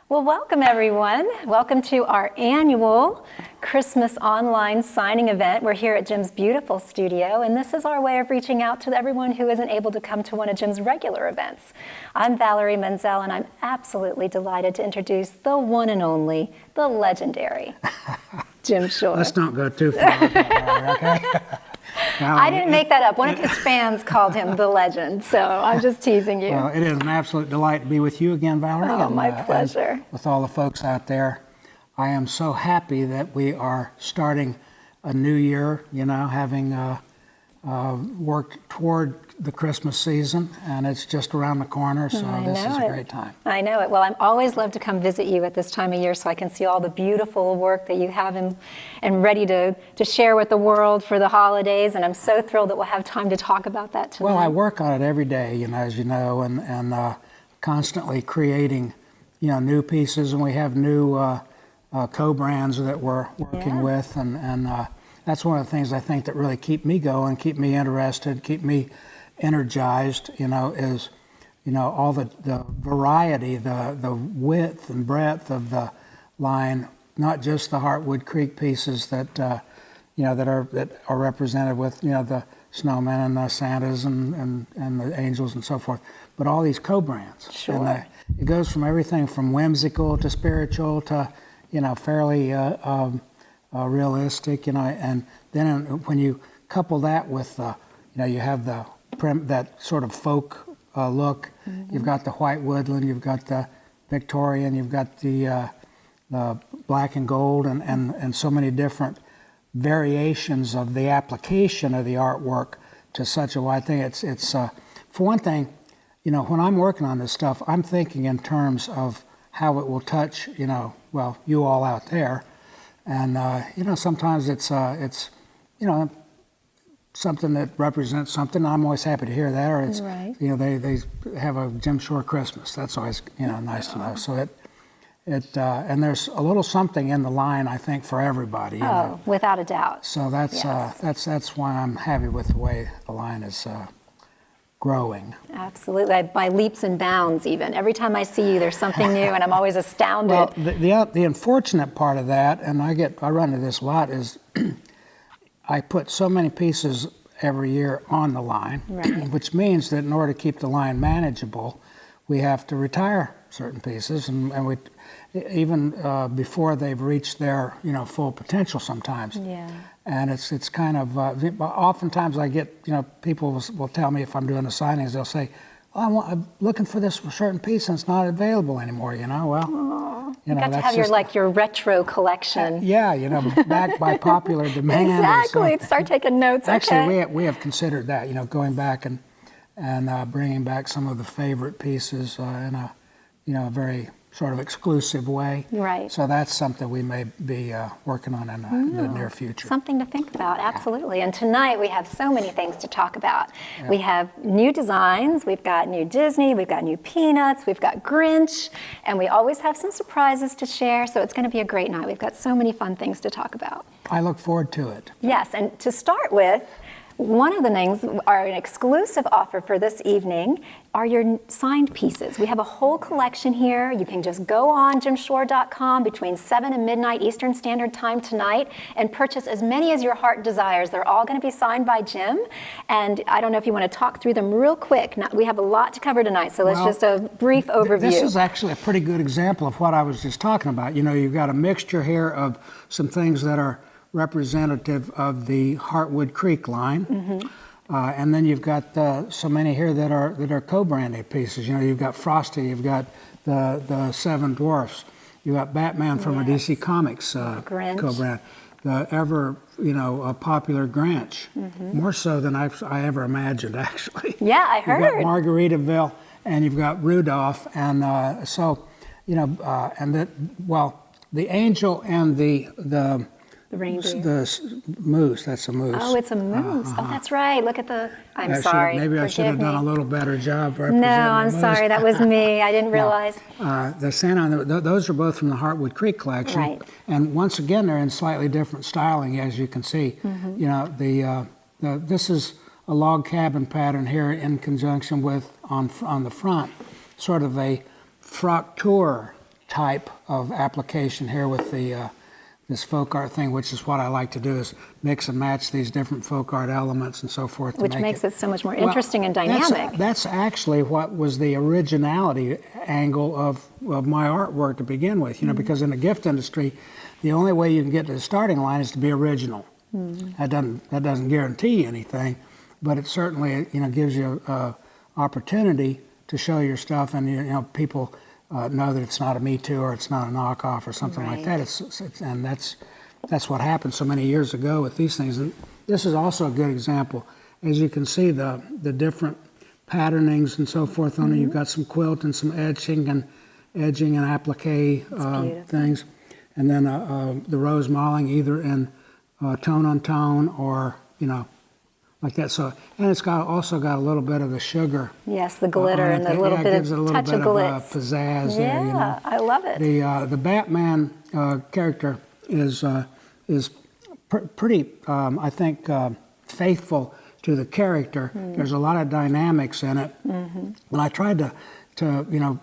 Well, welcome everyone. Welcome to our annual Christmas online signing event. We're here at Jim's beautiful studio, and this is our way of reaching out to everyone who isn't able to come to one of Jim's regular events. I'm Valerie Menzel, and I'm absolutely delighted to introduce the one and only, the legendary Jim Shore. Let's not go too far, okay? I didn't make that up. One of his fans called him the legend, so I'm just teasing you. Well, it is an absolute delight to be with you again, Valerie. Oh, my pleasure. And with all the folks out there. I am so happy that we are starting a new year, having worked toward the Christmas season, and it's just around the corner, so this is a great time. I know it. Well, I always love to come visit you at this time of year so I can see all the beautiful work that you have and ready to share with the world for the holidays, and I'm so thrilled that we'll have time to talk about that tonight. Well, I work on it every day, as you know, and constantly creating, new pieces, and we have new co-brands that we're working with, and that's one of the things I think that really keep me going, keep me interested, keep me energized, is, all the variety, the width and breadth of the line, not just the Heartwood Creek pieces that, that are represented with, the snowmen and the Santas and the angels and so forth, but all these co-brands. Sure. And it goes from everything from whimsical to spiritual to, fairly realistic, and then when you couple that with, you have that sort of folk look. Mm-hmm. You've got the white woodland, you've got the Victorian, you've got the black and gold, and so many different variations of the application of the artwork to such a wide thing. It's for one thing, when I'm working on this stuff, I'm thinking in terms of how it will touch, you all out there, and sometimes it's something that represents something. I'm always happy to hear that, or it's right. They have a Jim Shore Christmas. That's always nice to know. So and there's a little something in the line, I think, for everybody. Without a doubt. So that's why I'm happy with the way the line is growing. Absolutely, by leaps and bounds. Even every time I see you, there's something new, and I'm always astounded. Well, the unfortunate part of that, and I run into this a lot, is I put so many pieces every year on the line, right. Which means that in order to keep the line manageable, we have to retire certain pieces, and we even before they've reached their full potential sometimes. Yeah. And it's kind of oftentimes I get people will tell me if I'm doing the signings, they'll say, I'm looking for this certain piece and it's not available anymore. Well, you got to have your retro collection. Backed by popular demand. Exactly. Start taking notes. Actually, we have considered that. Going back and bringing back some of the favorite pieces in a very sort of exclusive way. Right. So that's something we may be working on in the near future. Something to think about, absolutely. And tonight we have so many things to talk about. Yeah. We have new designs, we've got new Disney, we've got new Peanuts, we've got Grinch, and we always have some surprises to share, so it's going to be a great night. We've got so many fun things to talk about. I look forward to it. Yes, and to start with, one of the things, our exclusive offer for this evening are your signed pieces. We have a whole collection here. You can just go on jimshore.com between 7 and midnight Eastern Standard Time tonight and purchase as many as your heart desires. They're all going to be signed by Jim. And I don't know if you want to talk through them real quick. Now, we have a lot to cover tonight, so let's just a brief overview. This is actually a pretty good example of what I was just talking about. You've got a mixture here of some things that are representative of the Heartwood Creek line, mm-hmm. And then you've got so many here that are co-branded pieces. You've got Frosty, you've got the Seven Dwarfs, you've got Batman from a DC Comics co-brand, the ever popular Grinch, mm-hmm. more so than I ever imagined, actually. Yeah, I heard. You've got Margaritaville, and you've got Rudolph, and the angel and the reindeer. The moose, that's a moose. Oh, it's a moose. Oh, that's right. Look at I'm sorry. Maybe I should have done a little better job representing No, I'm sorry. That was me. I didn't realize. The Santa, those are both from the Heartwood Creek collection. Right. And once again, they're in slightly different styling, as you can see. Mm-hmm. This is a log cabin pattern here in conjunction with, on the front, sort of a frock tour type of application here with the this folk art thing, which is what I like to do, is mix and match these different folk art elements and so forth. Which makes it so much more interesting and dynamic. That's actually what was the originality angle of my artwork to begin with, because in the gift industry, the only way you can get to the starting line is to be original. That doesn't guarantee anything, but it certainly gives you an opportunity to show your stuff, and people know that it's not a Me Too or it's not a knockoff or something like that. And that's what happened so many years ago with these things. And this is also a good example. As you can see, the different patternings and so forth on it. You've got some quilt and some edging and applique things, and then the rose malling either in tone on tone or like that. So, and it's also got a little bit of the sugar. Yes, the glitter and the little bit of touch of glitz. Pizzazz there. Yeah, I love it. The Batman character is pretty, I think, faithful to the character. There's a lot of dynamics in it, and I tried to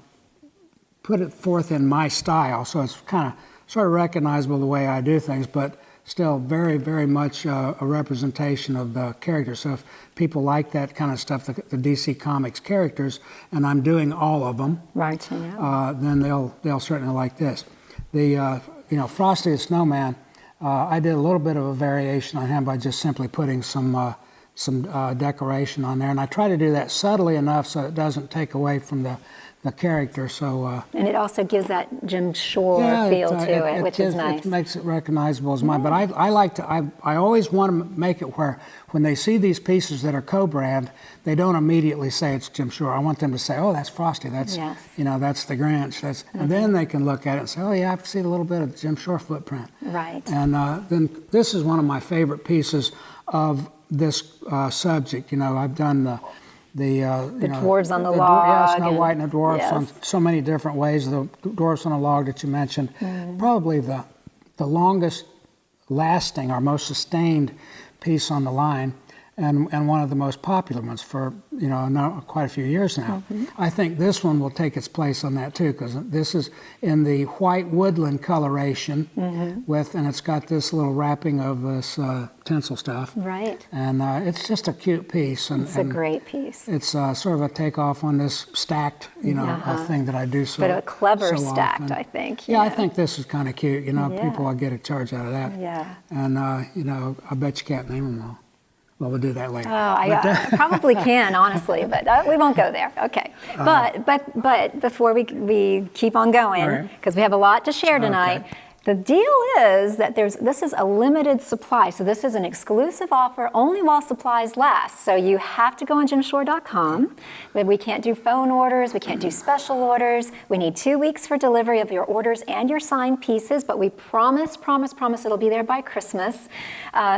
put it forth in my style, so it's kind of sort of recognizable the way I do things, but still very, very much a representation of the character. So if people like that kind of stuff, the DC Comics characters, and I'm doing all of them, right? Then they'll certainly like this. The Frosty the Snowman, I did a little bit of a variation on him by just simply putting some decoration on there, and I try to do that subtly enough so it doesn't take away from the character. So and it also gives that Jim Shore feel to it, which is nice. It makes it recognizable as mine. But I like to. I always want to make it where when they see these pieces that are co-brand, they don't immediately say it's Jim Shore. I want them to say, "Oh, that's Frosty. That's that's the Grinch." And then they can look at it and say, "Oh, yeah, I see a little bit of the Jim Shore footprint." Right. And then this is one of my favorite pieces of this subject. I've done the dwarves on the log. Snow White and the dwarfs on so many different ways. The dwarfs on the log that you mentioned, probably the longest lasting or most sustained piece on the line, and one of the most popular ones for quite a few years now. I think this one will take its place on that too, because this is in the white woodland coloration and it's got this little wrapping of this tinsel stuff. Right. And it's just a cute piece. It's a great piece. It's sort of a takeoff on this stacked, thing that I do so. But a clever stacked, often. I think. Yeah, I think this is kind of cute. People will get a charge out of that. Yeah. And I bet you can't name them all. Well, we'll do that later. Oh, I probably can, honestly, but we won't go there. Okay. But before we keep on going, because we have a lot to share tonight, the deal is that this is a limited supply. So this is an exclusive offer only while supplies last. So you have to go on jimshore.com. We can't do phone orders. We can't do special orders. We need 2 weeks for delivery of your orders and your signed pieces, but we promise it'll be there by Christmas.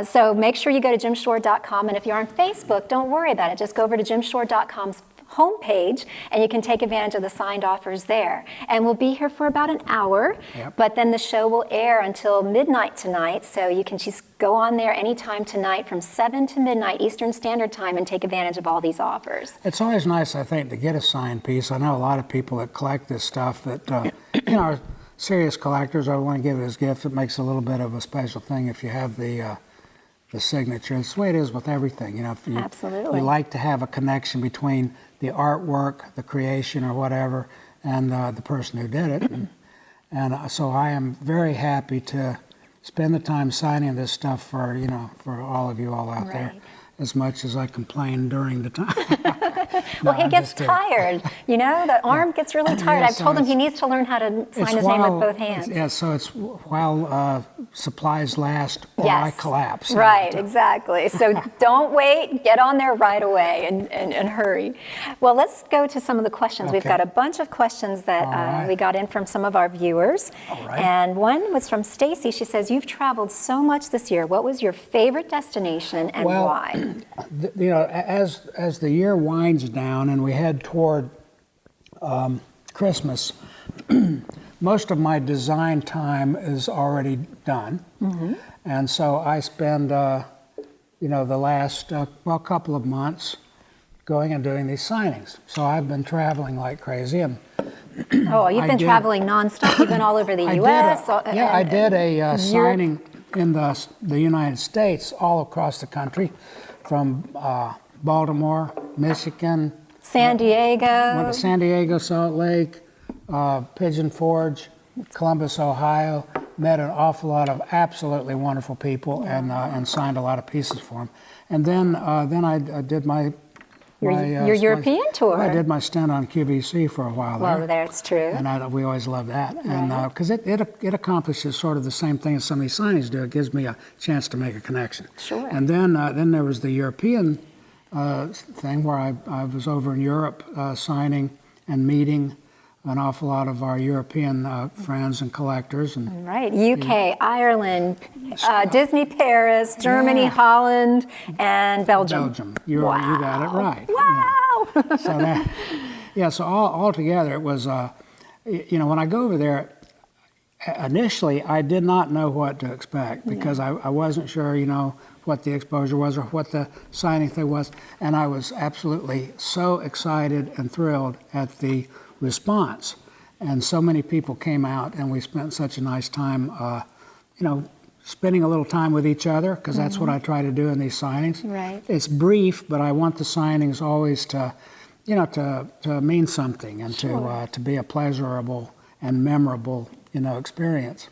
So make sure you go to jimshore.com. And if you're on Facebook, don't worry about it. Just go over to jimshore.com's homepage, and you can take advantage of the signed offers there. And we'll be here for about an hour, but then the show will air until midnight tonight, so you can just go on there anytime tonight from 7 to midnight Eastern Standard Time and take advantage of all these offers. It's always nice, I think, to get a signed piece. I know a lot of people that collect this stuff that are serious collectors. I want to give it as a gift. It makes a little bit of a special thing if you have the signature. It's the way it is with everything. Absolutely. You like to have a connection between the artwork, the creation or whatever, and the person who did it. And so I am very happy to spend the time signing this stuff for all of you all out there, as much as I complain during the time. Well, he gets tired. The arm gets really tired. I've told him he needs to learn how to sign his name with both hands. So it's while supplies last or I collapse. Right, exactly. So don't wait. Get on there right away and hurry. Well, let's go to some of the questions. We've got a bunch of questions that we got in from some of our viewers. And one was from Stacy. She says, you've traveled so much this year. What was your favorite destination and why? As the year winds down and we head toward Christmas, most of my design time is already done, and so I spend the last couple of months going and doing these signings. So I've been traveling like crazy, and Oh, you've I been did- traveling nonstop. You've been all over the U.S. I did a signing in the United States, all across the country, from Baltimore, Michigan, San went Diego. to San Diego, Salt Lake, Pigeon Forge, Columbus, Ohio. Met an awful lot of absolutely wonderful people and signed a lot of pieces for them. And then I did my Your European tour. I did my stint on QVC for a while there. Well, that's true. And we always love that. And Right. because it accomplishes sort of the same thing as some of these signings do. It gives me a chance to make a connection. Sure. And then there was the European thing where I was over in Europe signing and meeting an awful lot of our European friends and collectors. And Right. UK, Ireland, Disney Paris, Germany, Yeah. Holland, and Belgium. Belgium. You got it right. Wow. Yeah. So that, yeah. So all together, it was. When I go over there, initially I did not know what to expect because I wasn't sure, what the exposure was or what the signing thing was, and I was absolutely so excited and thrilled at the response, and so many people came out, and we spent such a nice time, spending a little time with each other, because that's what I try to do in these signings. Right. It's brief, but I want the signings always to mean something and to be a pleasurable and memorable, experience.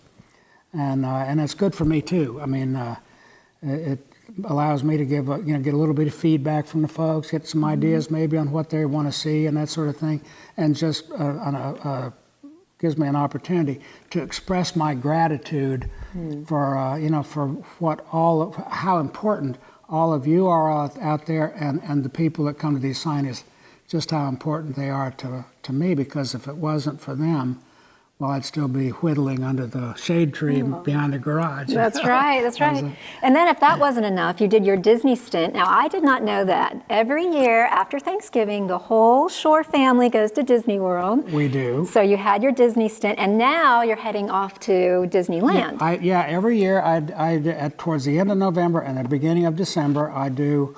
And it's good for me too. I mean, it allows me to get a little bit of feedback from the folks, get some ideas maybe on what they want to see and that sort of thing, and just gives me an opportunity to express my gratitude for how important all of you are out there, and the people that come to these signings, just how important they are to me, because if it wasn't for them, well, I'd still be whittling under the shade tree behind the garage. That's right, that's right. And then if that wasn't enough, you did your Disney stint. Now, I did not know that. Every year after Thanksgiving, the whole Shore family goes to Disney World. We do. So you had your Disney stint, and now you're heading off to Disneyland. Every year, towards the end of November and the beginning of December, I do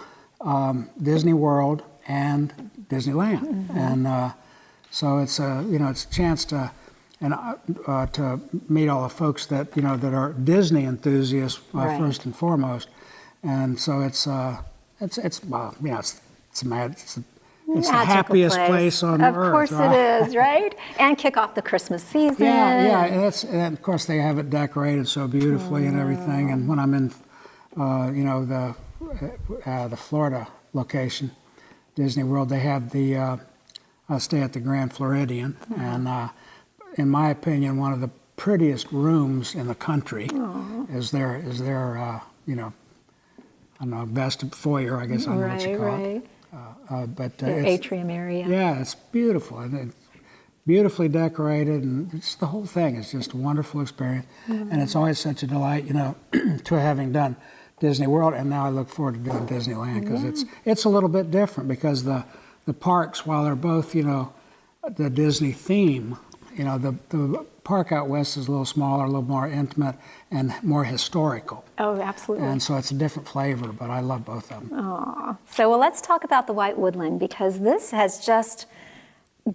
Disney World and Disneyland. And so it's it's a chance to meet all the folks that that are Disney enthusiasts first and foremost, and so it's the happiest place on earth. Of course it is, right? And kick off the Christmas season. And of course they have it decorated so beautifully and everything. And when I'm in, the Florida location, Disney World, they have I stay at the Grand Floridian, and in my opinion, one of the prettiest rooms in the country is their I don't know, best foyer, I guess I know what you call it. But the atrium area. Yeah, it's beautiful, and it's beautifully decorated, and it's the whole thing is just a wonderful experience. And it's always such a delight, to having done Disney World, and now I look forward to doing Disneyland, because it's a little bit different, because the parks, while they're both the Disney theme, the park out west is a little smaller, a little more intimate, and more historical. Oh, absolutely. And so it's a different flavor, but I love both of them. So, let's talk about the White Woodland, because this has just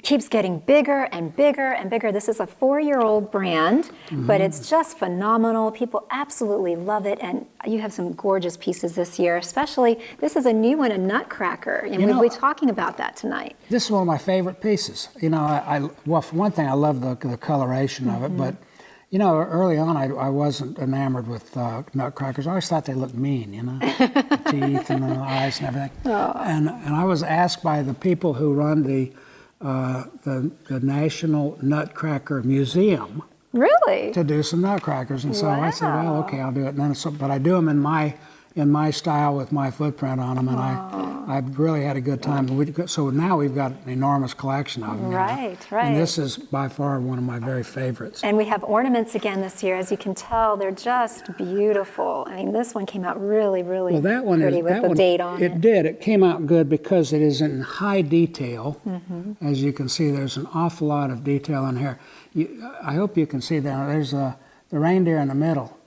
keeps getting bigger and bigger and bigger. This is a 4-year-old brand, but it's just phenomenal. People absolutely love it, and you have some gorgeous pieces this year. Especially, this is a new one, a Nutcracker, and we'll be talking about that tonight. This is one of my favorite pieces. Well, for one thing, I love the coloration of it, but early on, I wasn't enamored with nutcrackers. I always thought they looked mean, the teeth and the eyes and everything. And I was asked by the people who run the National Nutcracker Museum Really? to do some nutcrackers, and so I said, well, okay, I'll do it. And then but I do them in my style with my footprint on them, and I really had a good time. So now we've got an enormous collection of them. Right. And this is by far one of my very favorites. And we have ornaments again this year. As you can tell, they're just beautiful. I mean, this one came out really, really pretty with the date on it. It did. It came out good because it is in high detail. As you can see, there's an awful lot of detail in here. I hope you can see that. There's the reindeer in the middle,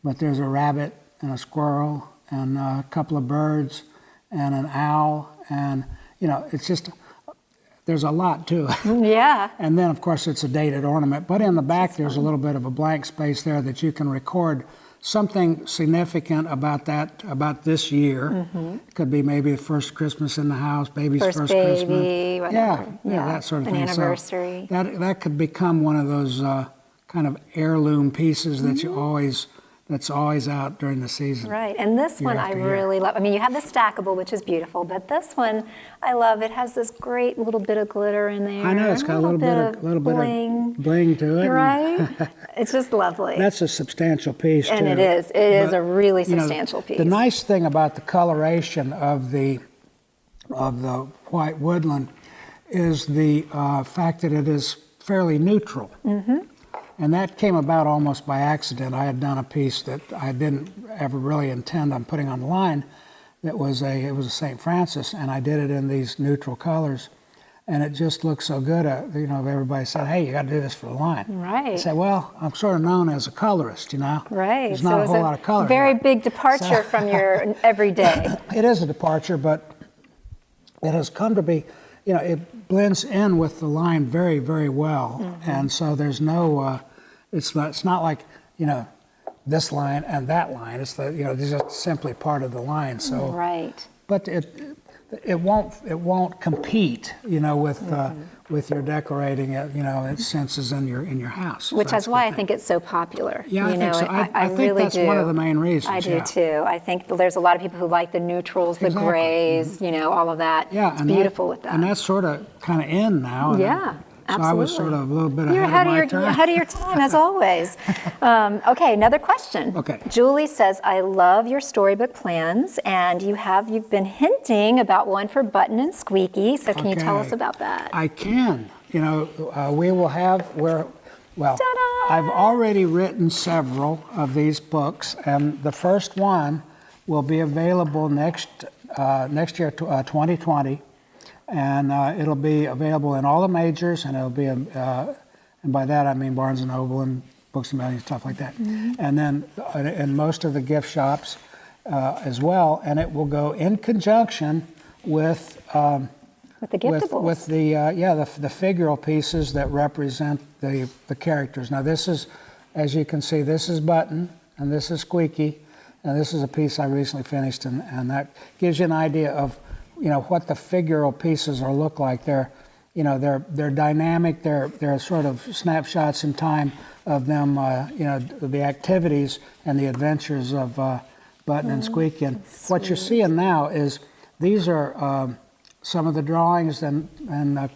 but there's a rabbit and a squirrel and a couple of birds and an owl, and it's just there's a lot to it. Yeah. And then, of course, it's a dated ornament. But in the back, there's a little bit of a blank space there that you can record something significant about this year. Could be maybe the first Christmas in the house, baby's first Christmas. Baby, whatever. Yeah, that sort of An thing. anniversary. So that could become one of those kind of heirloom pieces that that's always out during the season. Right, and this Year one I after year. really love. I mean, you have the stackable, which is beautiful, but this one I love. It has this great little bit of glitter in there. I know, it's got a little bit of bling to it. Right? It's just lovely. That's a substantial piece, And too. it is. It is But, a really you know, substantial piece. The nice thing about the coloration of the white woodland is the fact that it is fairly neutral. And that came about almost by accident. I had done a piece that I didn't ever really intend on putting on the line. It was a St. Francis, and I did it in these neutral colors, and it just looked so good. Everybody said, "Hey, you got to do this for the line." Right. I said, "Well, I'm sort of known as a colorist, you know. Right. There's So not a it's whole lot of color. very here." big departure from your everyday. It is a departure, but it has come to be, it blends in with the line very, very well, and so there's no. It's not like this line and that line. It's it's just simply part of the line. So Right. but it won't compete with your decorating it it senses in your house. Which That's is why the I thing. think it's so popular. Yeah, I think so. I think really that's do. one of the main reasons. I do yeah. too. I think there's a lot of people who like the neutrals, the Exactly. grays, all of that. Yeah, It's and beautiful with that. And that's sort of kind of in now. and Yeah, So I was absolutely. sort of a little bit You're ahead of my You're time. ahead of your time, as always. Okay, another question. Okay. Julie says, I love your storybook plans, and you've been hinting about one for Button and Squeaky, so can you tell us Okay. about that? I can. We will have Ta-da! I've already written several of these books, and the first one will be available next year, 2020, and it'll be available in all the majors, and it'll be, and by that I mean Barnes and Noble and Books a Million, stuff like that, and then in most of the gift shops as well, and it will go in conjunction with. With the giftables. With the figural pieces that represent the characters. Now this is, as you can see, this is Button and this is Squeaky, and this is a piece I recently finished, and that gives you an idea of what the figural pieces look like. They're dynamic. They're sort of snapshots in time of them. The activities and the adventures of Button and Squeaky. And what you're seeing now is these are. Some of the drawings and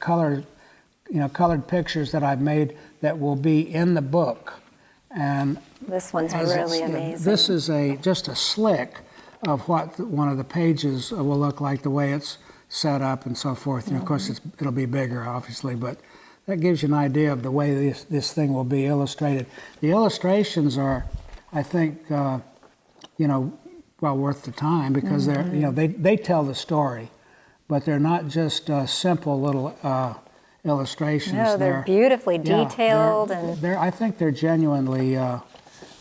colored pictures that I've made that will be in the book, and This one's as really it's- amazing. This is just a slick of what one of the pages will look like, the way it's set up and so forth. Of course, it'll be bigger, obviously, but that gives you an idea of the way this thing will be illustrated. The illustrations are, I think, well worth the time because they tell the story. But they're not just simple little illustrations. No, they're beautifully yeah, detailed I think they're genuinely,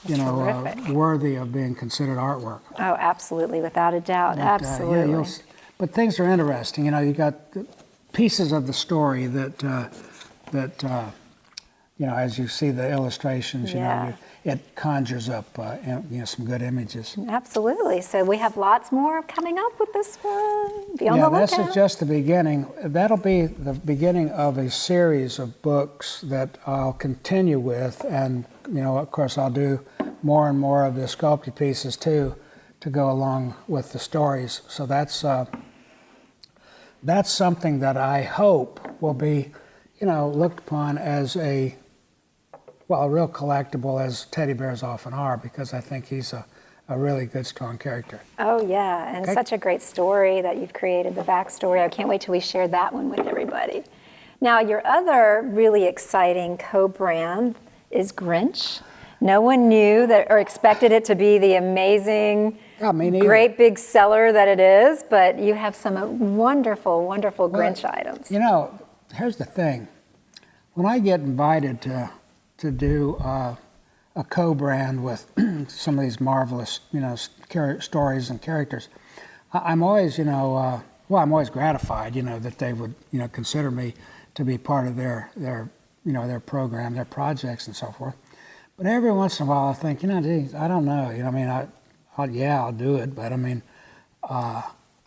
Terrific. worthy of being considered artwork. Oh, absolutely, without a doubt, But, absolutely. but things are interesting. You got pieces of the story that as you see the illustrations, Yeah. it conjures up some good images. Absolutely. So we have lots more coming up with this one. Be on Yeah, the this lookout. is just the beginning. That'll be the beginning of a series of books that I'll continue with, and of course, I'll do more and more of the sculpted pieces too, to go along with the stories. So that's something that I hope will be, looked upon as a real collectible, as teddy bears often are, because I think he's a really good, strong character. Oh, yeah, and Okay. such a great story that you've created, the backstory. I can't wait till we share that one with everybody. Now, your other really exciting co-brand is Grinch. No one knew that or expected it to be the amazing, Yeah, me neither. great big seller that it is, but you have some wonderful, wonderful Grinch items. Here's the thing. When I get invited to do a co-brand with some of these marvelous, stories and characters, I'm always, well, I'm always gratified, that they would, consider me to be part of their program, their projects and so forth. But every once in a while I think, geez, I don't know, I'll do it, but I mean,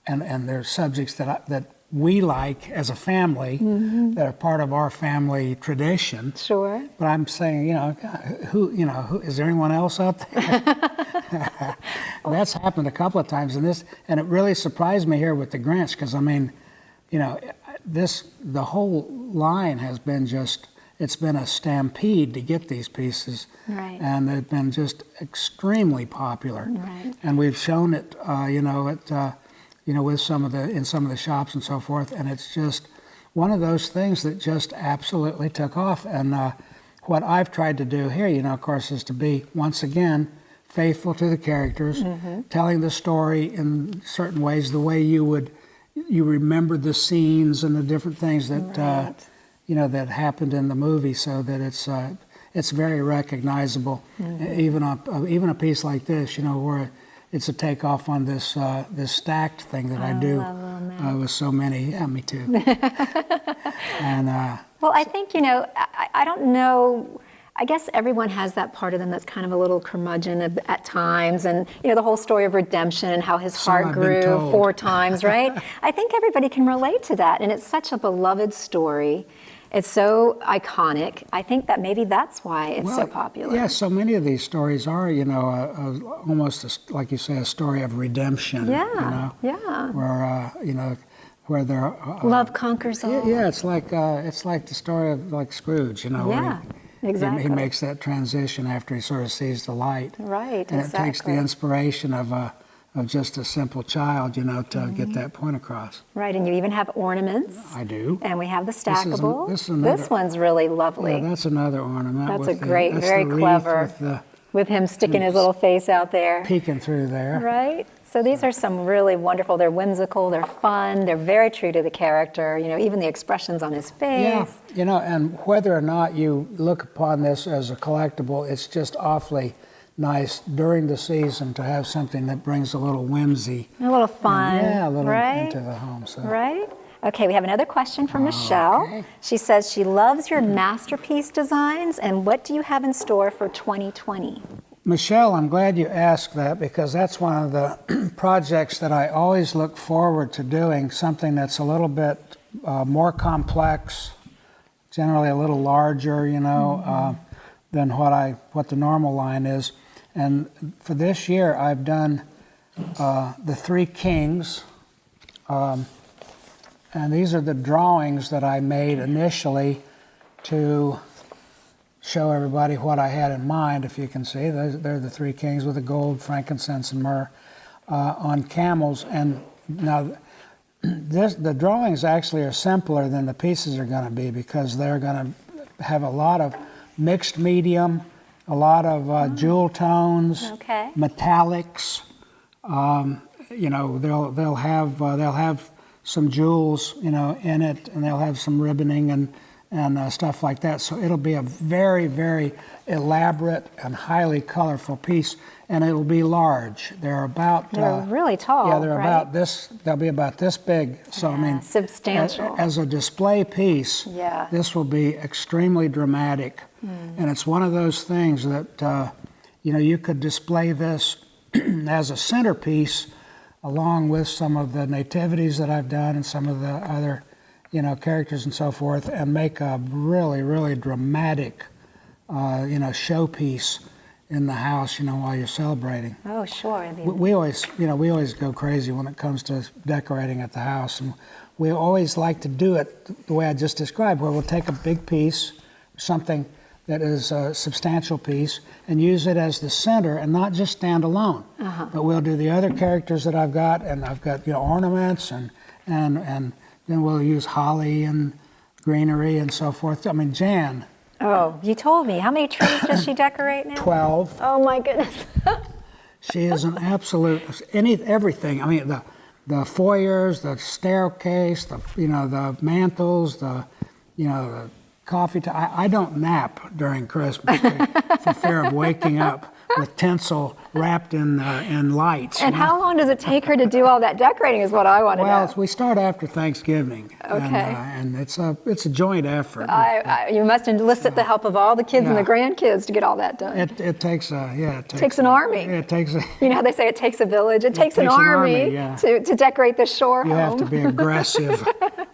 and there's subjects that we like as a family that are part of our family tradition. Sure. But I'm saying, who is there anyone else out there? That's happened a couple of times, and it really surprised me here with the Grinch, because I mean, the whole line has been it's been a stampede to get these pieces, right. And they've been just extremely popular, right. And we've shown it, with some of the shops and so forth, and it's just one of those things that just absolutely took off. And what I've tried to do here, of course, is to be once again faithful to the characters, telling the story in certain ways, the way you remember the scenes and the different things that right. That happened in the movie, so that it's very recognizable. Even a piece like this, where it's a takeoff on this stacked thing that I do with so many. Yeah, me too. And well, I think I don't know. I guess everyone has that part of them that's kind of a little curmudgeon at times, and the whole story of redemption and how his heart grew 4 times, right? I think everybody can relate to that, and it's such a beloved story. It's so iconic. I think that maybe that's why it's so popular. Yeah, so many of these stories are, almost like you say, a story of redemption. Yeah, yeah. Where they're love conquers all. Yeah, it's like the story of like Scrooge, Yeah, where exactly. he makes that transition after he sort of sees the light. Right, and exactly. it takes the inspiration of just a simple child, to get that point across. Right, and you even have ornaments. I do. And we have the stackable. This one's really lovely. Yeah, that's another ornament. That's with very clever. With him sticking his little face out there. Peeking through there. Right. So these are some really wonderful. They're whimsical. They're fun. They're very true to the character. Even the expressions on his face. Yeah. And whether or not you look upon this as a collectible, it's just awfully nice during the season to have something that brings a little whimsy. A little fun. A little right? into the home. So. Right. Okay, we have another question from Michelle. Okay. She says she loves your masterpiece designs, and what do you have in store for 2020? Michelle, I'm glad you asked that, because that's one of the projects that I always look forward to doing, something that's a little bit more complex, generally a little larger, than what the normal line is. And for this year, I've done the 3 Kings, and these are the drawings that I made initially to show everybody what I had in mind. If you can see, they're the 3 Kings with the gold, frankincense, and myrrh on camels. And now, the drawings actually are simpler than the pieces are going to be, because they're going to have a lot of mixed medium, a lot of jewel tones, metallics. They'll have some jewels, in it, and they'll have some ribboning and stuff like that. So it'll be a very, very elaborate and highly colorful piece, and it'll be large. They're really tall. Yeah, they're right? about this. They'll be about this big. So I mean, substantial. As a display piece, yeah. This will be extremely dramatic, and it's one of those things that you could display this as a centerpiece, along with some of the nativities that I've done and some of the other, characters and so forth, and make a really, really dramatic, showpiece in the house, while you're celebrating. Oh, sure. We always go crazy when it comes to decorating at the house, and we always like to do it the way I just described, where we'll take a big piece, something that is a substantial piece, and use it as the center, and not just stand alone. But we'll do the other characters that I've got, and I've got ornaments, and then we'll use holly and greenery and so forth. I mean, Jan. Oh, you told me. How many trees does she decorate now? 12. Oh my goodness. She is an absolute everything. I mean, the foyers, the staircase, the mantles, the coffee. I don't nap during Christmas for fear of waking up with tinsel wrapped in lights. And how long does it take her to do all that decorating is what I want to Well, know. we start after Thanksgiving. Okay. And it's a joint effort. You must enlist the help of all the kids and the Yeah. grandkids to get all that done. It takes it takes an army. It takes You know how they say it takes a village? It takes an takes an army, army, yeah. to decorate the shore you home. have to be aggressive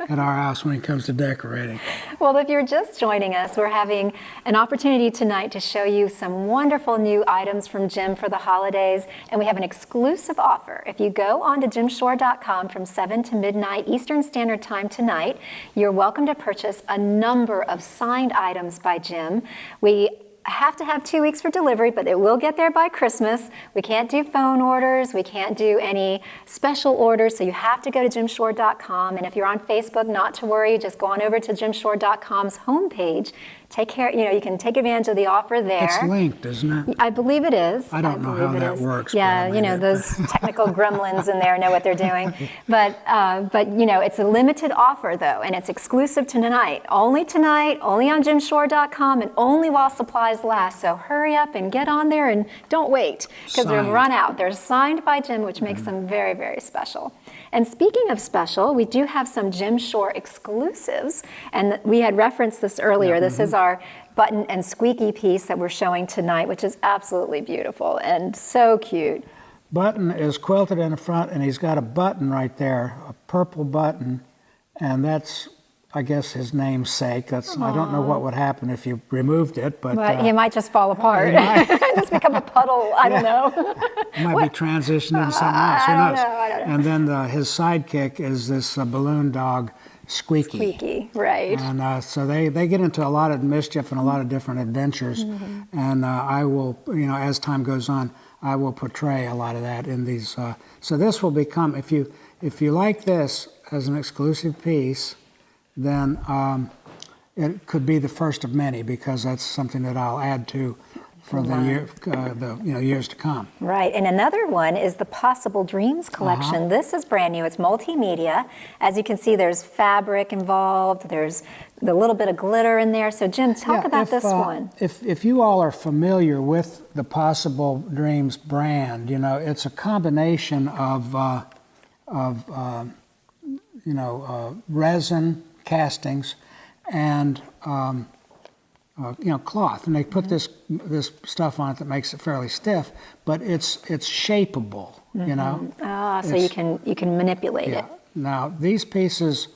at our house when it comes to decorating. Well, if you're just joining us, we're having an opportunity tonight to show you some wonderful new items from Jim for the holidays, and we have an exclusive offer. If you go on to jimshore.com from 7 to midnight Eastern Standard Time tonight, you're welcome to purchase a number of signed items by Jim. We have to have 2 weeks for delivery, but it will get there by Christmas. We can't do phone orders. We can't do any special orders, so you have to go to jimshore.com. And if you're on Facebook, not to worry, just go on over to jimshore.com's homepage. You can take advantage of the offer there. It's linked, isn't it? I believe it is. I don't know how that works, but Yeah, I mean those technical gremlins in there know what they're doing. But it's a limited offer though, and it's exclusive to tonight, only on jimshore.com, and only while supplies last. So hurry up and get on there and don't wait because they've Signed. run out. They're signed by Jim, which makes them very, very special. And speaking of special, we do have some Jim Shore exclusives, and we had referenced this earlier. This is our button and squeaky piece that we're showing tonight, which is absolutely beautiful and so cute. Button is quilted in the front, and he's got a button right there, a purple button, and that's, I guess, his namesake. I don't know what would happen if you removed it, but He might just fall apart, just become a puddle. I don't know. it might be transitioned into something else. Who I don't knows? know, I don't know. And then his sidekick is this balloon dog, Squeaky. Squeaky, right. And so they get into a lot of mischief and a lot of different adventures. Mm-hmm. And I will, as time goes on, I will portray a lot of that in these. So this will become, if you like this as an exclusive piece, then it could be the first of many, because that's something that I'll add to for the years to come. Right, and another one is the Possible Dreams collection. This is brand new. It's multimedia. As you can see, there's fabric involved. There's the little bit of glitter in there. So, Jim, talk about this one. If you all are familiar with the Possible Dreams brand, it's a combination of resin castings and cloth, and they put this stuff on it that makes it fairly stiff, but it's shapeable. So you can manipulate it. Now these pieces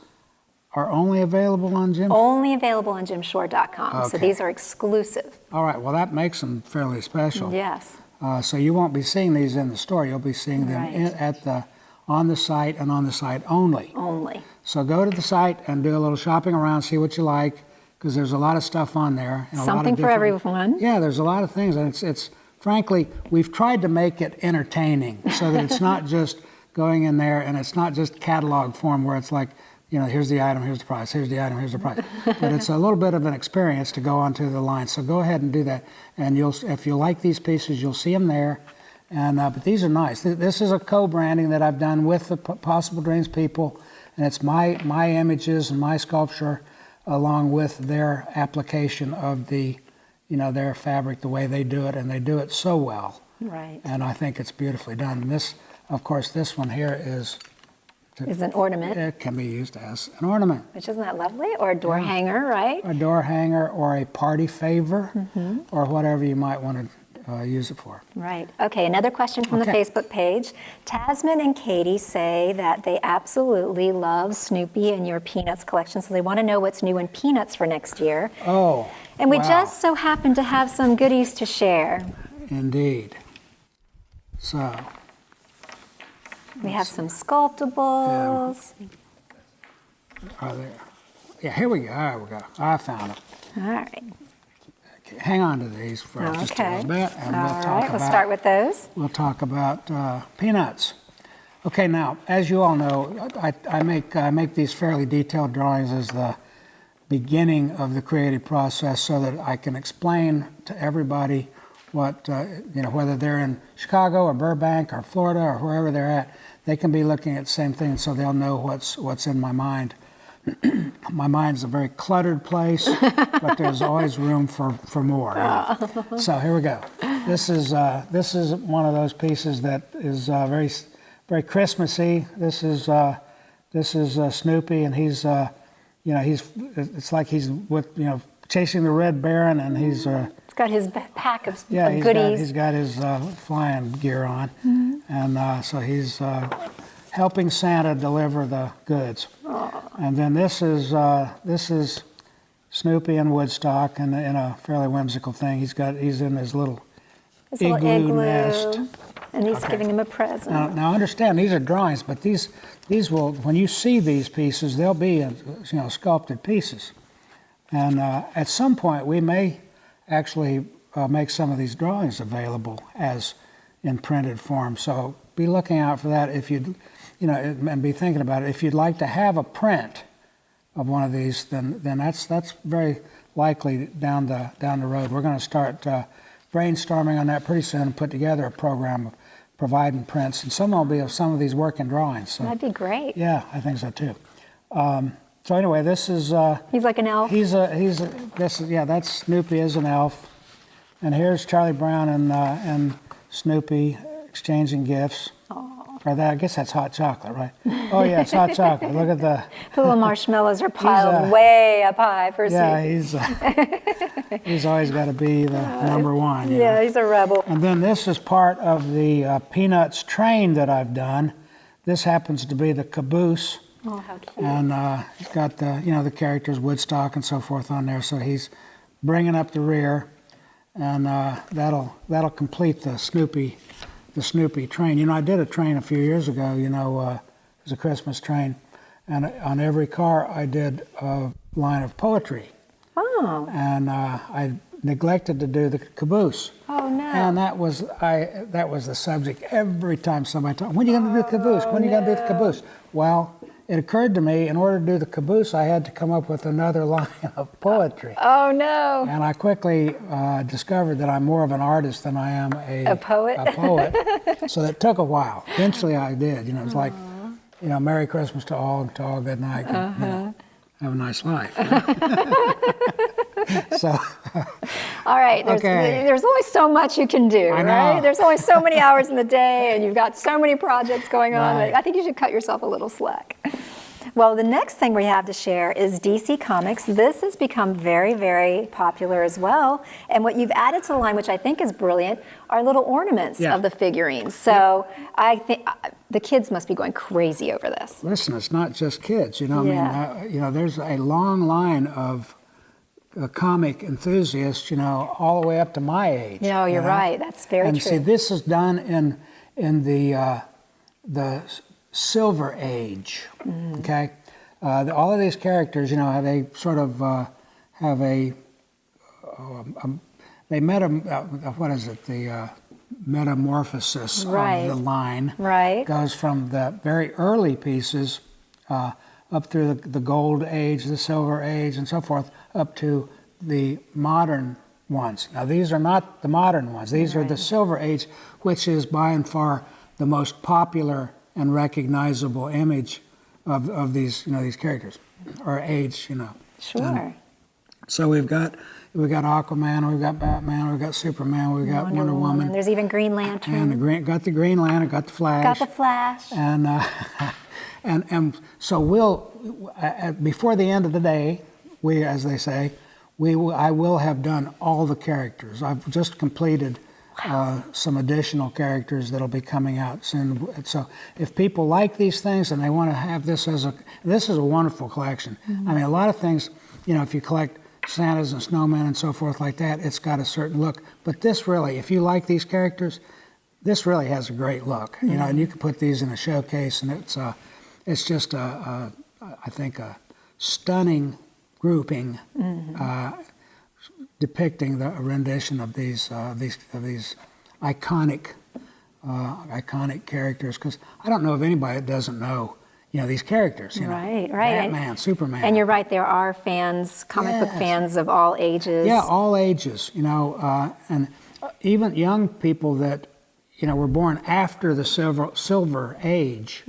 are only available on Jim. Only available on jimshore.com. So Okay. these are exclusive. All right. Well, that makes them fairly special. Yes. So you won't be seeing these in the store. You'll be seeing them Right. on the site and on the site only. Only. So go to the site and do a little shopping around, see what you like, because there's a lot of stuff on there. And a lot of Something for different- everyone. Yeah, there's a lot of things, and it's frankly, we've tried to make it entertaining so that it's not just going in there and it's not just catalog form where it's like, here's the item, here's the price, here's the item, here's the price. But it's a little bit of an experience to go onto the line. So go ahead and do that. And if you like these pieces, you'll see them there. And but these are nice. This is a co-branding that I've done with the Possible Dreams people, and it's my images and my sculpture along with their application of their fabric, the way they do it, and they do it so well. Right. And I think it's beautifully done. And this one here is Is an ornament, it can be used as an ornament, which isn't that lovely? Or a door hanger, right? a door hanger, or a party favor, or whatever you might want to use it for. Right. Okay, another question from the Okay. Facebook page. Tasman and Katie say that they absolutely love Snoopy and your Peanuts collection, so they want to know what's new in Peanuts for next year. Oh, And we wow. just so happen to have some goodies to share. Indeed. So, We have some sculptables. are there? Yeah, here we go. There we go. I found them. All right. Okay, hang on to these for just a Okay. little bit, and All we'll talk right, about. we'll start with those. We'll talk about peanuts. Okay, now, as you all know, I make these fairly detailed drawings as the beginning of the creative process, so that I can explain to everybody what whether they're in Chicago or Burbank or Florida or wherever they're at, they can be looking at the same thing, so they'll know what's in my mind. My mind's a very cluttered place, but there's always room for more. So here we go. This is one of those pieces that is very Christmassy. This is Snoopy, and it's like he's chasing the Red Baron, and he's It's got his pack of he's goodies. he's got his flying gear on, and so he's helping Santa deliver the goods. And then this is Snoopy in Woodstock, and in a fairly whimsical thing. He's in his little igloo nest. And he's giving him a present. Now understand, these are drawings, but these will, when you see these pieces, they'll be sculpted pieces. And at some point, we may actually make some of these drawings available as in printed form. So be looking out for that if and be thinking about it. If you'd like to have a print of one of these, then that's very likely down the road. We're going to start brainstorming on that pretty soon and put together a program of providing prints, and some will be of some of these working drawings. So, That'd be great. yeah, I think so too. So anyway, this is He's like an elf. that's Snoopy as an elf, and here's Charlie Brown and Snoopy exchanging gifts. Or that, I guess that's hot chocolate, right? Oh yeah, it's hot chocolate. Look at the little marshmallows are piled way up high for Snoopy. He's always got to be the number one. You know? He's a rebel. And then this is part of the Peanuts train that I've done. This happens to be the caboose. Oh, how cute. And he's got the characters Woodstock and so forth on there. So he's bringing up the rear, and that'll complete the Snoopy train. I did a train a few years ago. It was a Christmas train, and on every car I did a line of poetry. Oh. And I neglected to do the caboose. Oh no. And that was the subject every time somebody told me, when are you going to do the caboose? When are you going to do the caboose? Well, it occurred to me, in order to do the caboose, I had to come up with another line of poetry. Oh no. And I quickly discovered that I'm more of an artist than I am A poet? A poet. So it took a while. Eventually I did. It was like, Merry Christmas to all good night. And, have a nice life. So. All right, there's only so much you can do, right? There's only so many hours in the day, and you've got so many projects going on. Right. I think you should cut yourself a little slack. Well, the next thing we have to share is DC Comics. This has become very, very popular as well. And what you've added to the line, which I think is brilliant, are little ornaments of the figurines. So I think the kids must be going crazy over this. Listen, it's not just kids. There's a long line of comic enthusiasts, all the way up to my age. No, you're right. That's very true. And see, this is done in the Silver Age. Okay, all of these characters, they sort of have they the metamorphosis of the line. Right. Goes from the very early pieces up through the Gold Age, the Silver Age, and so forth, up to the modern ones. Now, these are not the modern ones. These are the Silver Age, which is by and far the most popular and recognizable image of these, these characters, or age, Sure. And so we've got Aquaman, we've got Batman, we've got Superman, we've got Wonder Woman. There's even Green Lantern. And got the Green Lantern, got the Flash. Got the Flash. And and so we'll before the end of the day, as they say, I will have done all the characters. I've just completed some additional characters that'll be coming out soon. So if people like these things and they want to have this this is a wonderful collection. Mm-hmm. I mean, a lot of things, if you collect Santas and snowmen and so forth like that, it's got a certain look. But this really, if you like these characters, this really has a great look. Mm-hmm. And you can put these in a showcase, and it's just I think a stunning grouping. Mm-hmm. Depicting the rendition of these iconic characters, because I don't know of anybody that doesn't know these characters. Right. Batman, Superman. And you're right, there are fans, comic book fans of all ages. Yeah, all ages. And even young people that were born after the Silver Age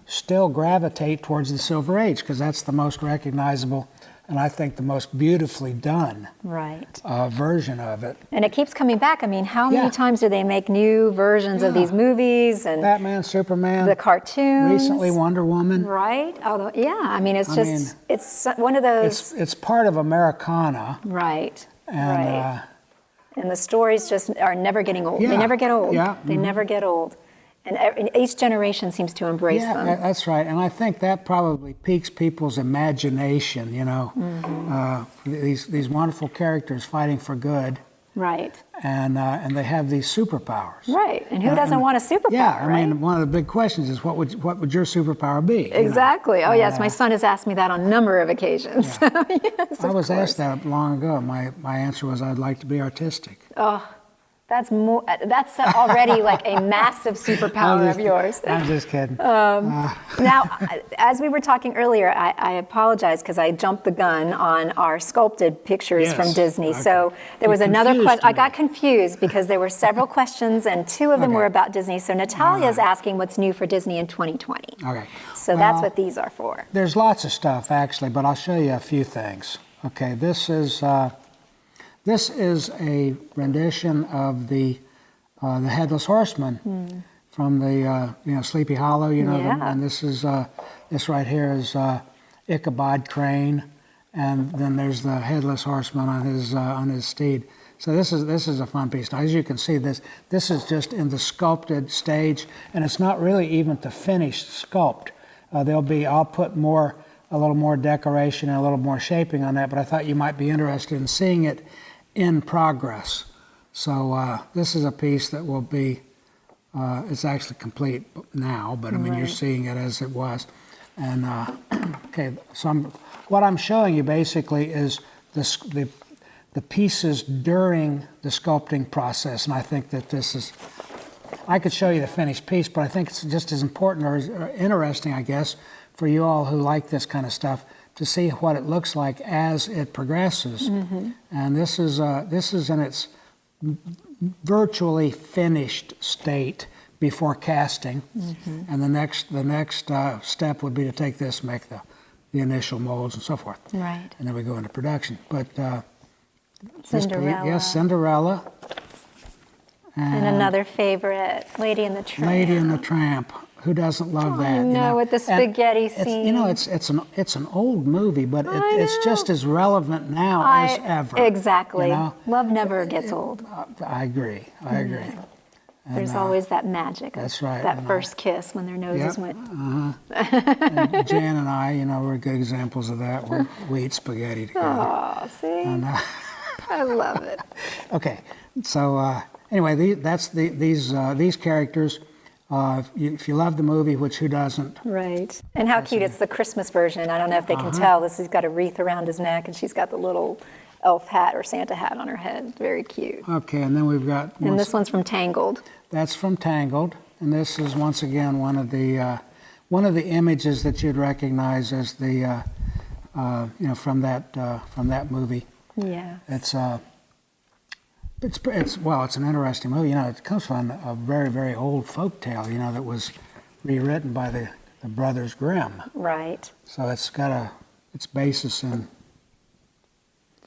still gravitate towards the Silver Age, because that's the most recognizable and I think the most beautifully done Right. version of it. And it keeps coming back. I mean, how many Yeah. times do they make new versions of Yeah. these movies and Batman, Superman, the cartoons? recently Wonder Woman. Right? Although, yeah, I mean, it's I just, mean, it's one of those, It's part of Americana, right, and right. And the stories just are never getting old. They Yeah, never get old. yeah, They never get old. And each generation seems to embrace yeah, them. that's right. And I think that probably piques people's imagination. These wonderful characters fighting for good, Right. and they have these superpowers. Right. And who doesn't want a superpower? Yeah, I right? mean, one of the big questions is what would your superpower be? you know? Exactly. Oh, yes. My son has asked me that on a number of occasions. Yes, I of was course. asked that long ago. My answer was I'd like to be artistic. Oh, that's that's already like a massive superpower of yours. I'm just kidding. Now, as we were talking earlier, I apologize because I jumped the gun on our sculpted pictures Yes, from Disney. okay. So there You was another confused question. I me. got confused because there were several questions and two of them Okay. were about Disney. So Natalia's asking what's new for Disney in 2020. Okay. So that's Well, what these are for. There's lots of stuff actually, but I'll show you a few things. Okay, this is a rendition of the Headless Horseman from the Sleepy Hollow. Yeah. And this right here is Ichabod Crane, and then there's the Headless Horseman on his steed. So this is a fun piece. Now, as you can see, this is just in the sculpted stage, and it's not really even the finished sculpt. I'll put a little more decoration and a little more shaping on that, but I thought you might be interested in seeing it in progress. So this is a piece that will be, it's actually complete now, but I mean, you're Right. seeing it as it was. And okay, so what I'm showing you basically is the pieces during the sculpting process, and I think that I could show you the finished piece, but I think it's just as important or interesting, I guess, for you all who like this kind of stuff to see what it looks like as it progresses. And this is in its virtually finished state before casting. And the next step would be to take this, make the initial molds and so forth. Right. And then we go into production. But Cinderella. Yes, Cinderella. And another favorite, Lady and the Tramp. Lady and the Tramp. Who doesn't love that? I know, with the And spaghetti it's an old movie, but it's know. just as relevant now as ever. Exactly. you know? Love never gets old. I agree. I agree. There's always that magic of that's right, that and, first kiss when their noses Yep. went. And Jan and I, we're good examples of that. We eat spaghetti together. Oh, see? I love it. Okay, so anyway, these characters. If you love the movie, which who doesn't? Right. And how cute. It's the Christmas version. I don't know if they can tell. He's got a wreath around his neck, and she's got the little elf hat or Santa hat on her head. Very cute. Okay, and then we've got. And this one's from Tangled. That's from Tangled, and this is once again one of the images that you'd recognize as the from that movie. Yeah. It's an interesting movie. It comes from a very, very old folk tale, that was rewritten by the Brothers Grimm. Right. So it's got its basis in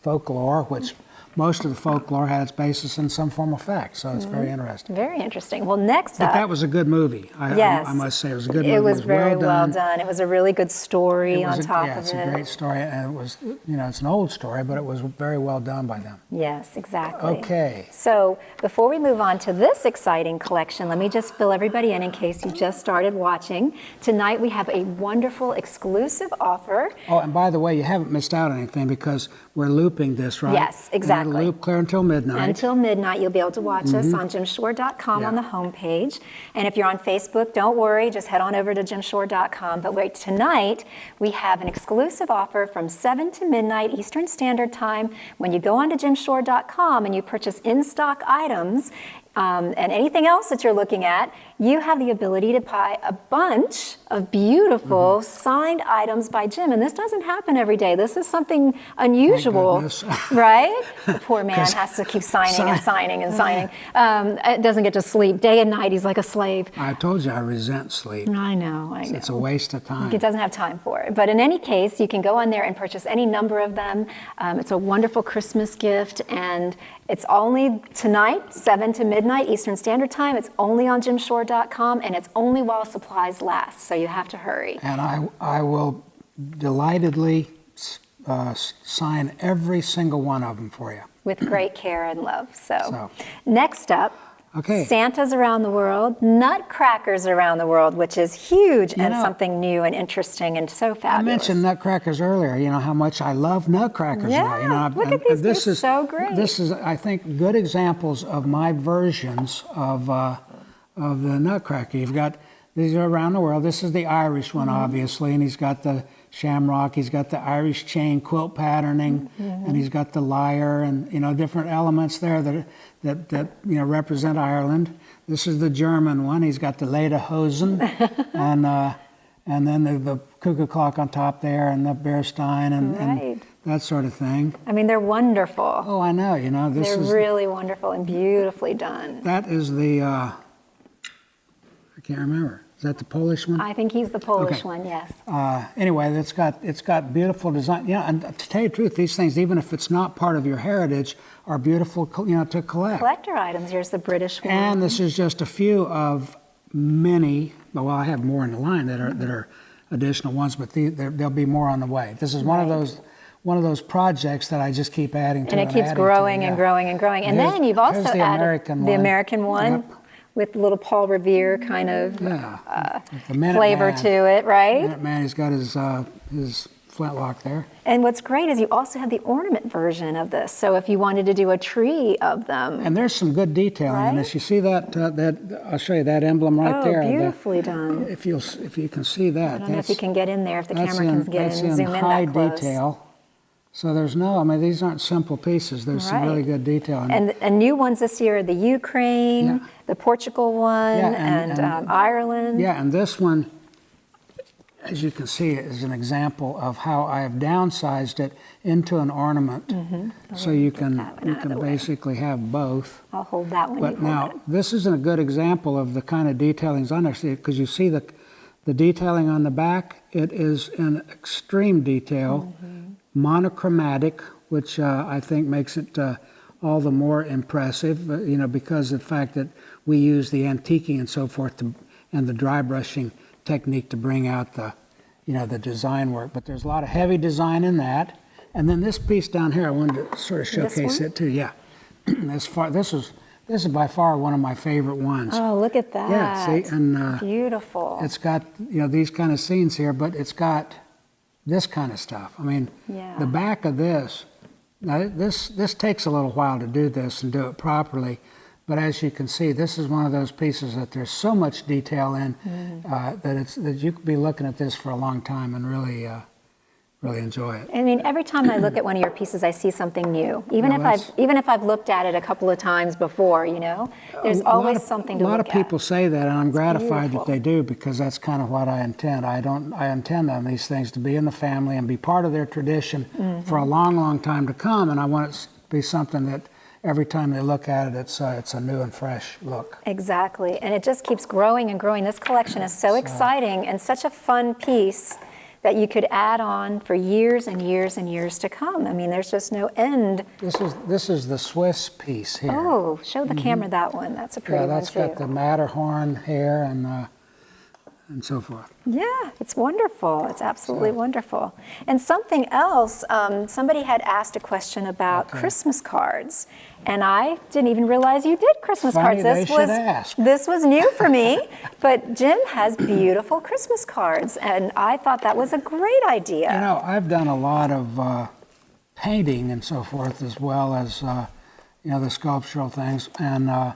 folklore, which most of the folklore had its basis in some form of fact. So it's very interesting. Very interesting. Well, next But up. that was a good movie. Yes. I must say it was a good movie. It was very well done. done. It was a really good story It was on top yeah, of it's it. a great story, and it was, it's an old story, but it was very well done by them. Yes, exactly. Okay. So before we move on to this exciting collection, let me just fill everybody in case you just started watching. Tonight we have a wonderful exclusive offer. Oh, and by the way, you haven't missed out on anything because we're looping this, right? Yes, exactly. And it'll loop clear until midnight. Until midnight, you'll be able to watch us on jimshore.com on Yeah. the homepage. And if you're on Facebook, don't worry, just head on over to jimshore.com. But wait, tonight we have an exclusive offer from 7 to midnight Eastern Standard Time. When you go on to jimshore.com and you purchase in-stock items, and anything else that you're looking at, you have the ability to buy a bunch of beautiful signed items by Jim. And this doesn't happen every day. This is something unusual, right? The poor man has to keep signing and signing and signing. It doesn't get to sleep. Day and night, he's like a slave. I told you I resent sleep. I know. It's a waste of time. It doesn't have time for it. But in any case, you can go on there and purchase any number of them. It's a wonderful Christmas gift, and it's only tonight, 7 to midnight Eastern Standard Time. It's only on jimshore.com, and it's only while supplies last, so you have to hurry. And I will delightedly sign every single one of them for you. With great care and love. So. Next up, okay. Santas around the world, nutcrackers around the world, which is huge and something new and interesting and so fabulous. I mentioned nutcrackers earlier, how much I love nutcrackers. Yeah, look at these, they're so great. This is, I think, good examples of my versions of the nutcracker. You've got, these are around the world. This is the Irish one, obviously, and he's got the shamrock, he's got the Irish chain quilt patterning, and he's got the lyre and different elements there that represent Ireland. This is the German one. He's got the lederhosen and then the cuckoo clock on top there and the Bearstein and that sort of thing. I mean, they're wonderful. Oh, I know. This they're is really wonderful and beautifully done. That is the I can't remember. Is that the Polish one? I think he's the Polish one, yes. Anyway, it's got beautiful design. And to tell you the truth, these things, even if it's not part of your heritage, are beautiful, to collect. Collector items. Here's the British one. And this is just a few of many. Well, I have more in the line that are additional ones, but there'll be more on the way. This is one of those projects that I just keep adding to. And it keeps growing and growing and growing. And then you've also added the American one. Yep. With little Paul Revere kind of the flavor to it, right? Minuteman, he's got his flintlock there. And what's great is you also have the ornament version of this. So if you wanted to do a tree of them. And there's some good detailing in this. You see that I'll show you that emblem right there. Oh, beautifully done. If you can see that. I don't know if you can get in there, if the camera can get in and zoom in that high close. Detail. So these aren't simple pieces. There's some really good detail in it. And new ones this year, the Ukraine, the Portugal one, and Ireland. Yeah, and this one, as you can see, is an example of how I have downsized it into an ornament. So you can basically have both. I'll hold that one. But now, this isn't a good example of the kind of detailings on there, because you see the detailing on the back. It is in extreme detail. Monochromatic, which I think makes it all the more impressive, because of the fact that we use the antiquing and so forth and the dry brushing technique to bring out the design work. But there's a lot of heavy design in that. And then this piece down here, I wanted to sort of showcase it too. Yeah, this is by far one of my favorite ones. Oh, look at that! Yeah, see, and beautiful. It's got these kind of scenes here, but it's got this kind of stuff. I mean, the back of this, now this takes a little while to do this and do it properly, but as you can see, this is one of those pieces that there's so much detail in that you could be looking at this for a long time and really enjoy it. I mean, every time I look at one of your pieces, I see something new. Even if I've looked at it a couple of times before, there's always something to look at. A lot of people say that, and I'm gratified that they do, because that's kind of what I intend. I intend on these things to be in the family and be part of their tradition for a long, long time to come. And I want it to be something that every time they look at it, it's a new and fresh look. Exactly, and it just keeps growing and growing. This collection is so exciting and such a fun piece that you could add on for years and years and years to come. I mean, there's just no end. This is the Swiss piece here. Oh, show the camera that one. That's a pretty one too. Yeah, that's got the Matterhorn hair and so forth. Yeah, it's wonderful. It's absolutely wonderful. And something else, somebody had asked a question about Christmas cards, and I didn't even realize you did Christmas cards. This was new for me, but Jim has beautiful Christmas cards, and I thought that was a great idea. I've done a lot of painting and so forth, as well as the sculptural things, and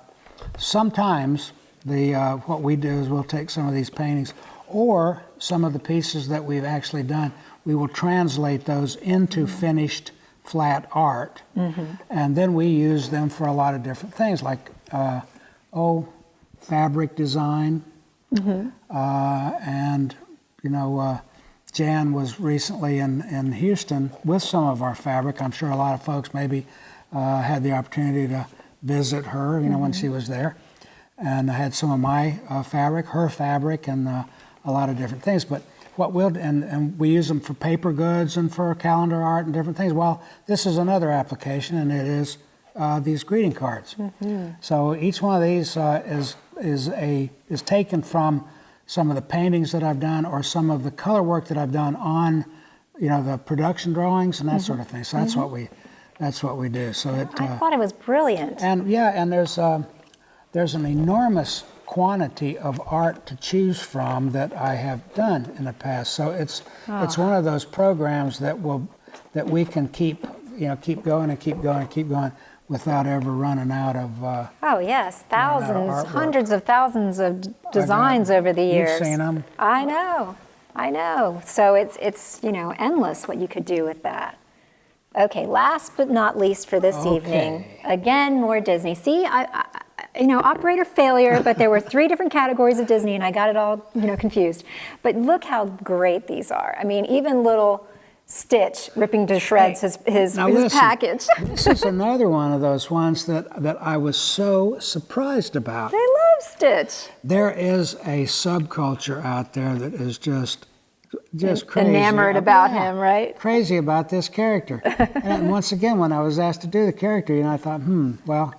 sometimes what we do is we'll take some of these paintings or some of the pieces that we've actually done, we will translate those into finished flat art, and then we use them for a lot of different things. Like fabric design. And, Jan was recently in Houston with some of our fabric. I'm sure a lot of folks maybe had the opportunity to visit her, when she was there. And I had some of my fabric, her fabric, and a lot of different things. But and we use them for paper goods and for calendar art and different things. Well, this is another application, and it is these greeting cards. So each one of these is taken from some of the paintings that I've done or some of the color work that I've done on, the production drawings and that sort of thing. So that's what we do. So I thought it was brilliant. And there's an enormous quantity of art to choose from that I have done in the past. So it's one of those programs that we can keep going and keep going and keep going without ever running out of. Oh yes, thousands, hundreds of thousands of designs over the years. You've seen them. I know. So it's endless what you could do with that. Okay, last but not least for this evening, again more Disney. See, operator failure, but there were 3 different categories of Disney, and I got it all confused. But look how great these are. I mean, even little Stitch ripping to shreds his package. This is another one of those ones that I was so surprised about. They love Stitch. There is a subculture out there that is just crazy. Enamored about him, right? Crazy about this character. And once again, when I was asked to do the character, I thought, well,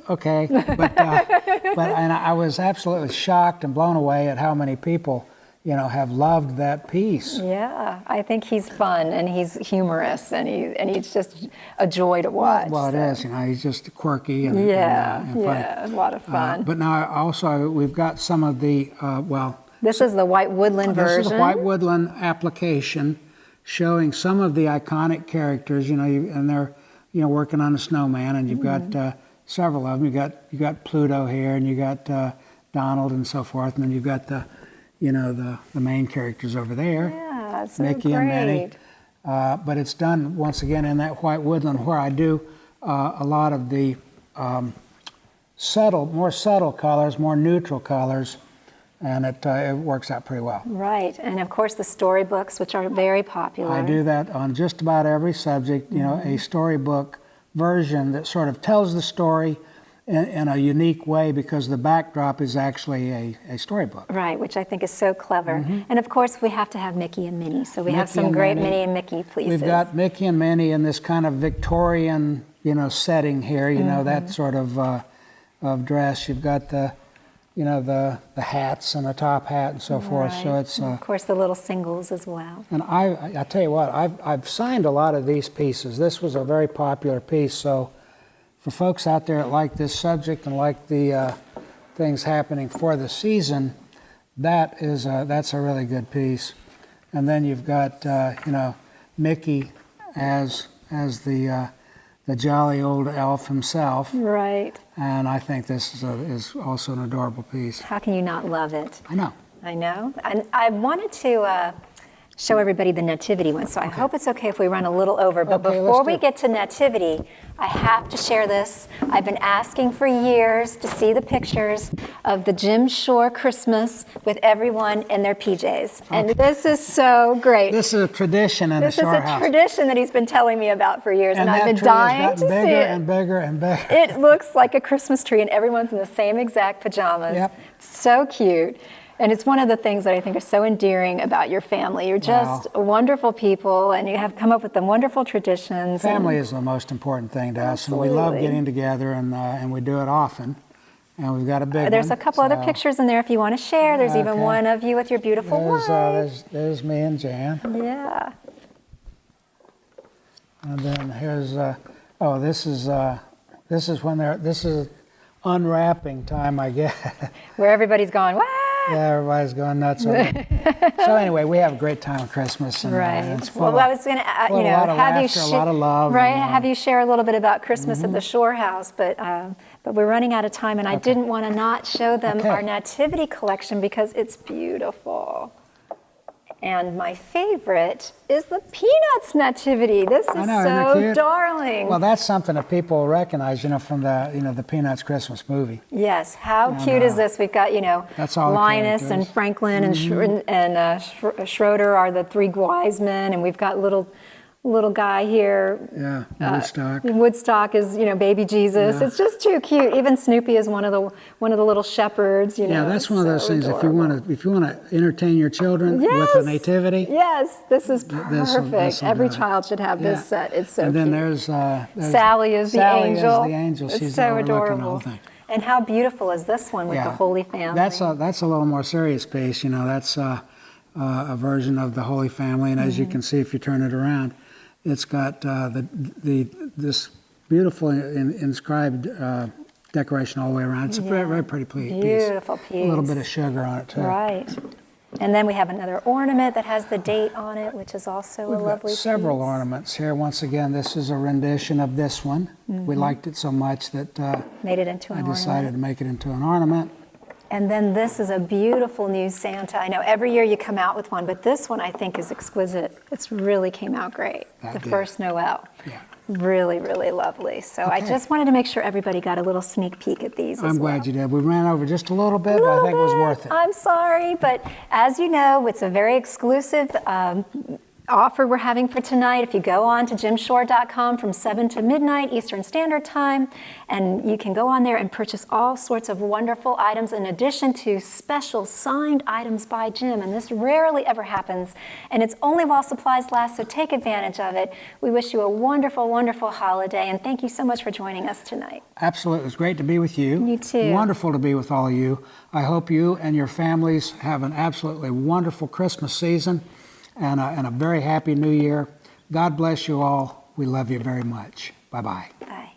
okay. But and I was absolutely shocked and blown away at how many people have loved that piece. Yeah, I think he's fun and he's humorous and he's just a joy to watch. Well, it is. He's just quirky and funny. A lot of fun. But now we've got some of the This is the White Woodland version. This is the White Woodland application, showing some of the iconic characters. And they're working on a snowman, and you've got several of them. You got Pluto here, and you got Donald and so forth, and then you've got the main characters over there. Yeah, it's so Mickey great. and Minnie. But it's done once again in that White Woodland where I do a lot of the more subtle colors, more neutral colors, and it works out pretty well. Right, and of course the storybooks, which are very popular. I do that on just about every subject. A storybook version that sort of tells the story in a unique way because the backdrop is actually a storybook. Right, which I think is so clever. And of course we have to have Mickey and Minnie, so we have some great Minnie and Mickey pieces. We've got Mickey and Minnie in this kind of Victorian, setting here, that sort of dress. You've got the hats and the top hat and so forth. So it's of course the little singles as well. And I tell you what, I've signed a lot of these pieces. This was a very popular piece, so for folks out there that like this subject and like the things happening for the season, that's a really good piece. And then you've got Mickey as the jolly old elf himself. Right. And I think this is also an adorable piece. How can you not love it? I know. And I wanted to show everybody the nativity one, so I hope it's okay if we run a little over. But before we get to nativity, I have to share this. I've been asking for years to see the pictures of the Jim Shore Christmas with everyone in their PJs. And this is so great. This is a tradition in the Shore House. This is a tradition that he's been telling me about for years, and I've been dying to see it. Bigger and bigger and bigger. It looks like a Christmas tree, and everyone's in the same exact pajamas. Yep. So cute. And it's one of the things that I think are so endearing about your family. You're just wonderful people, and you have come up with the wonderful traditions. Family is the most important thing to us, and we love getting together, and we do it often. And we've got a big There's one, a couple other pictures in there if you want to share. There's even one of you with your beautiful wife. There's me and Jan. Yeah. And then here's this is unwrapping time, I guess. Where everybody's going, "What?" Yeah, everybody's going nuts over it. So anyway, we have a great time at Christmas. And, it's full I was going to, have you a lot of love. Have you share a little bit about Christmas at the Shore House, but we're running out of time, and I didn't want to not show them our nativity collection because it's beautiful. And my favorite is the Peanuts nativity. This is I know, isn't it so cute? darling. Well, that's something that people recognize, from the Peanuts Christmas movie. Yes, how cute is this? We've got, That's all the Linus and characters. Franklin and Schroeder are the three wise men, and we've got little guy here. Yeah, Woodstock. Woodstock is, baby Jesus. Yeah. It's just too cute. Even Snoopy is one of the little shepherds. Yeah, that's one of those so things. adorable. If you want to entertain your children with Yes. a nativity, Yes, this is This'll perfect. do Every it. child should have Yeah. this set. It's so and then cute. there's Sally is the Sally angel. is the angel. It's She's so overlooking the adorable. whole thing. And how beautiful is this one with the Holy Family? That's a little more serious piece. That's a version of the Holy Family, and as you can see, if you turn it around, it's got this beautiful inscribed decoration all the way around. It's a very, very pretty piece. Beautiful piece. A little bit of sugar on it too. Right. And then we have another ornament that has the date on it, which is also We've a got lovely several piece. ornaments here. Once again, this is a rendition of this one. We liked it so much that Made it into an I decided to make it into an ornament. And then this is a beautiful new Santa. I know every year you come out with one, but this one I think is exquisite. It's really came out great. That The did. first Noel. Yeah. Really, really lovely. So I Okay. just wanted to make sure everybody got a little sneak peek at these I'm as well. glad you did. We ran over just a little bit, but I think it was worth it. I'm sorry, but as you know, it's a very exclusive offer we're having for tonight. If you go on to jimshore.com from 7 to midnight Eastern Standard Time, and you can go on there and purchase all sorts of wonderful items in addition to special signed items by Jim. And this rarely ever happens, and it's only while supplies last, so take advantage of it. We wish you a wonderful, wonderful holiday, and thank you so much for joining us tonight. Absolutely. It was great to be with you. You too. Wonderful to be with all of you. I hope you and your families have an absolutely wonderful Christmas season and a very happy New Year. God bless you all. We love you very much. Bye-bye. Bye.